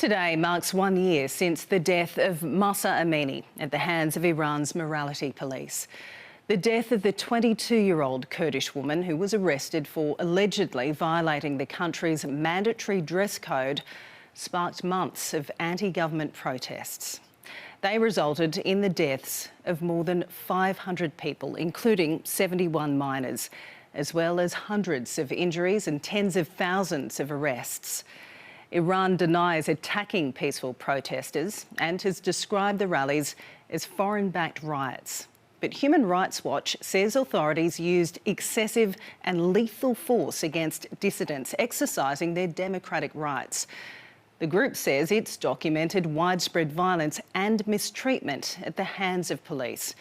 Today marks 1 year since the death of Mahsa Amini at the hands of Iran's morality police. The death of the 22-year-old Kurdish woman who was arrested for allegedly violating the country's mandatory dress code sparked months of anti-government protests. They resulted in the deaths of more than 500 people, including 71 minors, as well as hundreds of injuries and tens of thousands of arrests. Iran denies attacking peaceful protesters and has described the rallies as foreign-backed riots. But Human Rights Watch says authorities used excessive and lethal force against dissidents exercising their democratic rights. The group says it's documented widespread violence and mistreatment at the hands of police,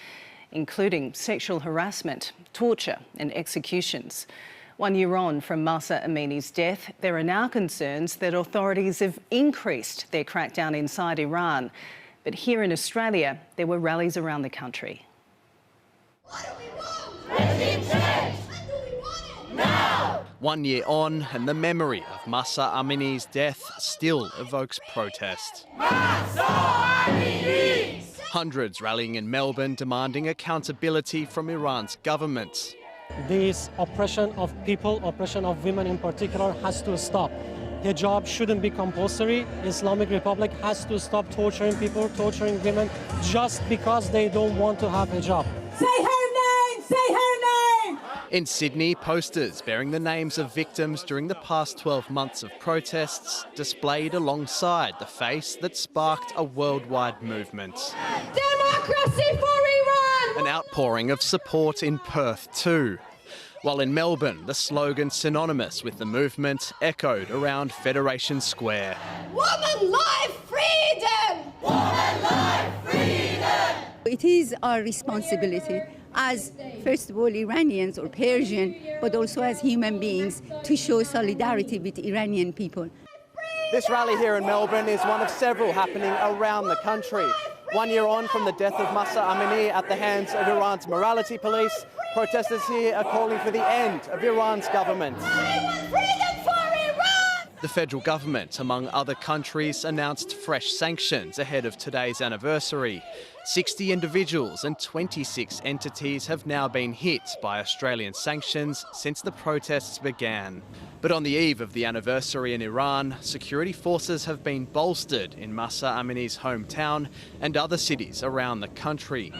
including sexual harassment, torture and executions. 1 year on from Mahsa Amini's death, there are now concerns that authorities have increased their crackdown inside Iran. But here in Australia, there were rallies around the country. What do we want? Regime change! When do we want it? Now! 1 year on, and the memory of Mahsa Amini's death still evokes protest. Mahsa Amini! Hundreds rallying in Melbourne demanding accountability from Iran's government. This oppression of people, oppression of women in particular, has to stop. Hijab shouldn't be compulsory. Islamic Republic has to stop torturing people, torturing women, just because they don't want to have hijab. Say her name! Say her name! In Sydney, posters bearing the names of victims during the past 12 months of protests displayed alongside the face that sparked a worldwide movement. Democracy for Iran! An outpouring of support in Perth too. While in Melbourne, the slogan synonymous with the movement echoed around Federation Square. Woman life freedom! Woman life freedom! It is our responsibility as, first of all, Iranians or Persian, but also as human beings, to show solidarity with Iranian people. This rally here in Melbourne is one of several happening around the country. 1 year on from the death of Mahsa Amini at the hands of Iran's morality police, protesters here are calling for the end of Iran's government. Freedom for Iran! The federal government, among other countries, announced fresh sanctions ahead of today's anniversary. 60 individuals and 26 entities have now been hit by Australian sanctions since the protests began. But on the eve of the anniversary in Iran, security forces have been bolstered in Mahsa Amini's hometown and other cities around the country.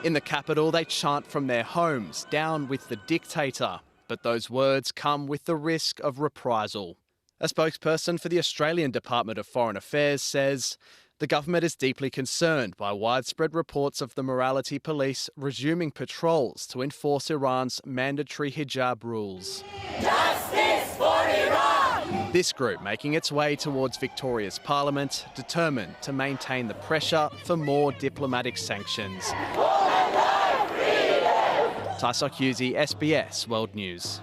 In the capital, they chant from their homes, "Down with the dictator." But those words come with the risk of reprisal. A spokesperson for the Australian Department of Foreign Affairs says the government is deeply concerned by widespread reports of the morality police resuming patrols to enforce Iran's mandatory hijab rules. Justice for Iran! This group making its way towards Victoria's Parliament, determined to maintain the pressure for more diplomatic sanctions. Woman life freedom! Taisok Yuzi, SBS World News.